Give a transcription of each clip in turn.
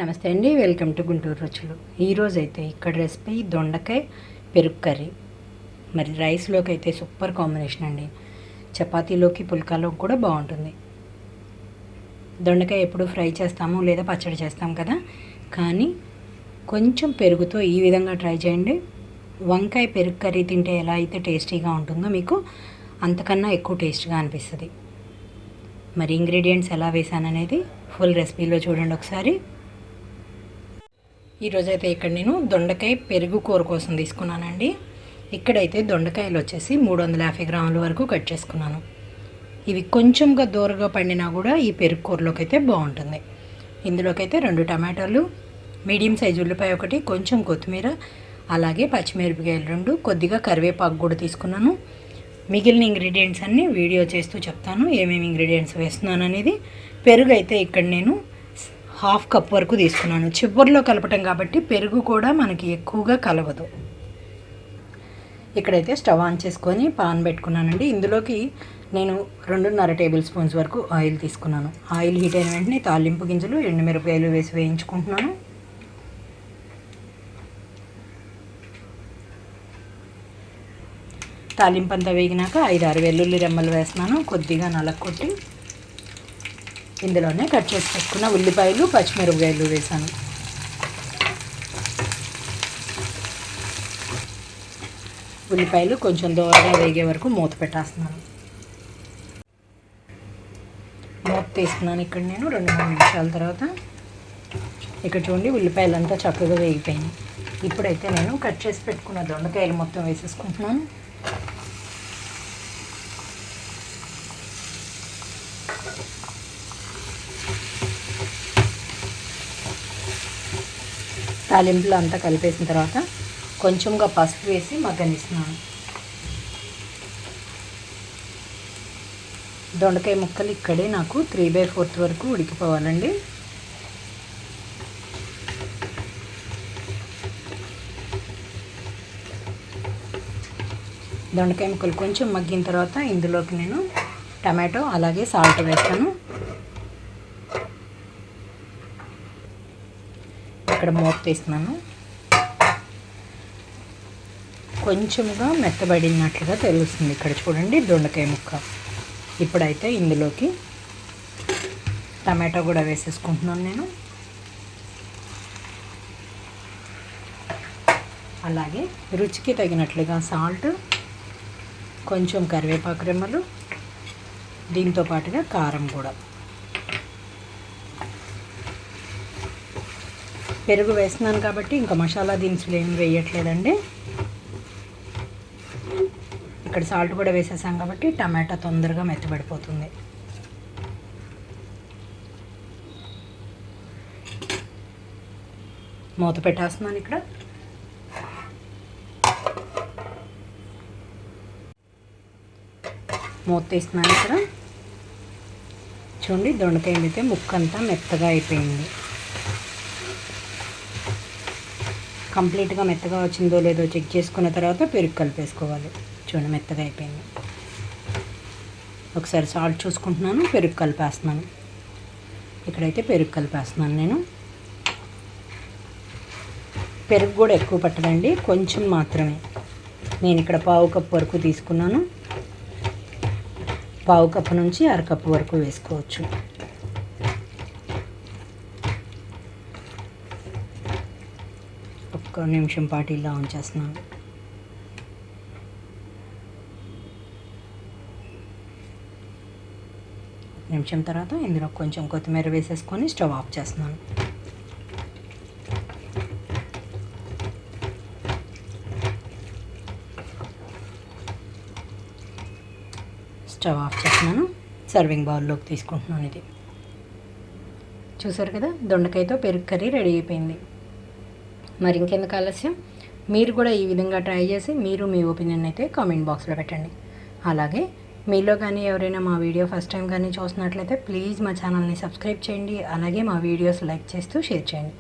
నమస్తే అండి, welcome to Guntur రుచులు. ఈరోజు అయితే ఇక్కడ రెసిపీ దొండకాయ పెరుగు కర్రీ. మరి రైస్లోకి అయితే సూపర్ కాంబినేషన్ అండి. చపాతీలోకి పుల్కాలోకి కూడా బాగుంటుంది. దొండకాయ ఎప్పుడు ఫ్రై చేస్తాము లేదా పచ్చడి చేస్తాం కదా, కానీ కొంచెం పెరుగుతో ఈ విధంగా ట్రై చేయండి. వంకాయ పెరుగు కర్రీ తింటే ఎలా అయితే టేస్టీగా ఉంటుందో మీకు అంతకన్నా ఎక్కువ టేస్ట్గా అనిపిస్తుంది. మరి ఇంగ్రీడియంట్స్ ఎలా వేసాననేది ఫుల్ రెసిపీలో చూడండి ఒకసారి. ఈరోజైతే ఇక్కడ నేను దొండకాయ పెరుగు కూర కోసం తీసుకున్నానండి. ఇక్కడైతే దొండకాయలు వచ్చేసి 350 గ్రాముల వరకు కట్ చేసుకున్నాను. ఇవి కొంచెంగా దూరగా పండినా కూడా ఈ పెరుగు కూరలోకి అయితే బాగుంటుంది. ఇందులోకైతే 2 టమాటాలు, మీడియం సైజు ఉల్లిపాయ ఒకటి, కొంచెం కొత్తిమీర, అలాగే పచ్చిమిరపకాయలు 2, కొద్దిగా కరివేపాకు కూడా తీసుకున్నాను. మిగిలిన ఇంగ్రీడియంట్స్ అన్నీ వీడియో చేస్తూ చెప్తాను ఏమేమి ఇంగ్రీడియంట్స్ వేస్తున్నాను అనేది. పెరుగు అయితే ఇక్కడ నేను 1/2 కప్ వరకు తీసుకున్నాను. చివరిలో కలపటం కాబట్టి పెరుగు కూడా మనకి ఎక్కువగా కలవదు. ఇక్కడైతే స్టవ్ ఆన్ చేసుకొని పాన్ పెట్టుకున్నానండి. ఇందులోకి నేను 2.5 టేబుల్ స్పూన్స్ వరకు ఆయిల్ తీసుకున్నాను. ఆయిల్ హీట్ అయిన వెంటనే తాలింపు గింజలు, ఎండుమిరపకాయలు వేసి వేయించుకుంటున్నాను. తాలింపు అంతా వేగినాక 5-6 వెల్లుల్లి రెమ్మలు వేస్తున్నాను. కొద్దిగా నలగొట్టి ఇందులోనే కట్ చేసి పెట్టుకున్న ఉల్లిపాయలు, పచ్చిమిరపకాయలు వేసాను. ఉల్లిపాయలు కొంచెం దూరగా వేగే వరకు మూత పెట్టేస్తున్నాను. మూత తీస్తున్నాను ఇక్కడ నేను 2-3 నిమిషాల తర్వాత. ఇక్కడ చూడండి ఉల్లిపాయలు అంతా చక్కగా వేగిపోయినాయి. ఇప్పుడైతే నేను కట్ చేసి పెట్టుకున్న దొండకాయలు మొత్తం వేసేసుకుంటున్నాను. తాలింపులో అంతా కలిపేసిన తర్వాత కొంచెంగా పసుపు వేసి మగ్గనిస్తున్నాను. దొండకాయ ముక్కలు ఇక్కడే నాకు 3/4 వరకు ఉడికిపోవాలండి. దొండకాయ ముక్కలు కొంచెం మగ్గిన తర్వాత ఇందులోకి నేను టమాటో అలాగే సాల్ట్ వేస్తాను. ఇక్కడ మూత తీస్తున్నాను. కొంచెంగా మెత్తబడినట్లుగా తెలుస్తుంది. ఇక్కడ చూడండి దొండకాయ ముక్క. ఇప్పుడైతే ఇందులోకి టమాటో కూడా వేసేసుకుంటున్నాను నేను. అలాగే రుచికి తగినట్లుగా సాల్ట్, కొంచెం కరివేపాకు రెమ్మలు, దీంతో పాటుగా కారం కూడా. పెరుగు వేస్తున్నాను కాబట్టి ఇంకా మసాలా దినుసులు ఏమి వేయట్లేదండి. ఇక్కడ సాల్ట్ కూడా వేసేసాం కాబట్టి టమాటా తొందరగా మెత్తబడిపోతుంది. మూత పెట్టేస్తున్నాను ఇక్కడ. మూత తీస్తున్నాను ఇక్కడ. చూడండి దొండకాయ అయితే ముక్కంతా మెత్తగా అయిపోయింది. కంప్లీట్గా మెత్తగా వచ్చిందో లేదో చెక్ చేసుకున్న తర్వాత పెరుగు కలిపేసుకోవాలి. చూడండి మెత్తగా అయిపోయింది. ఒకసారి సాల్ట్ చూసుకుంటున్నాను, పెరుగు కలిపేస్తున్నాను. ఇక్కడైతే పెరుగు కలిపేస్తున్నాను నేను. పెరుగు కూడా ఎక్కువ పట్టదండి, కొంచెం మాత్రమే. నేను ఇక్కడ 1/4 కప్ వరకు తీసుకున్నాను. 1/4 కప్ నుంచి 1/2 కప్ వరకు వేసుకోవచ్చు. ఒక్క నిమిషం పాటు ఇలా ఉంచేస్తున్నాను. నిమిషం తర్వాత ఇందులో కొంచెం కొత్తిమీర వేసేసుకొని స్టవ్ ఆఫ్ చేస్తున్నాను. స్టవ్ ఆఫ్ చేస్తున్నాను. సర్వింగ్ బౌల్లోకి తీసుకుంటున్నాను. ఇది చూసారు కదా, దొండకాయతో పెరుగు కర్రీ రెడీ అయిపోయింది. మరి ఇంకెందుకు ఆలస్యం, మీరు కూడా ఈ విధంగా ట్రై చేసి మీరు మీ ఒపీనియన్ అయితే కామెంట్ బాక్స్లో పెట్టండి. అలాగే మీలో కానీ ఎవరైనా మా వీడియో ఫస్ట్ టైం కానీ చూసినట్లయితే ప్లీజ్ మా ఛానల్ని సబ్స్క్రైబ్ చేయండి. అలాగే మా వీడియోస్ లైక్ చేస్తూ షేర్ చేయండి.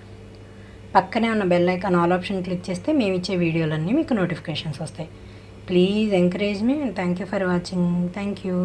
పక్కనే ఉన్న bell icon all option click చేస్తే మేము ఇచ్చే వీడియోలన్నీ మీకు నోటిఫికేషన్స్ వస్తాయి. Please encourage me and thank you for watching. Thank you.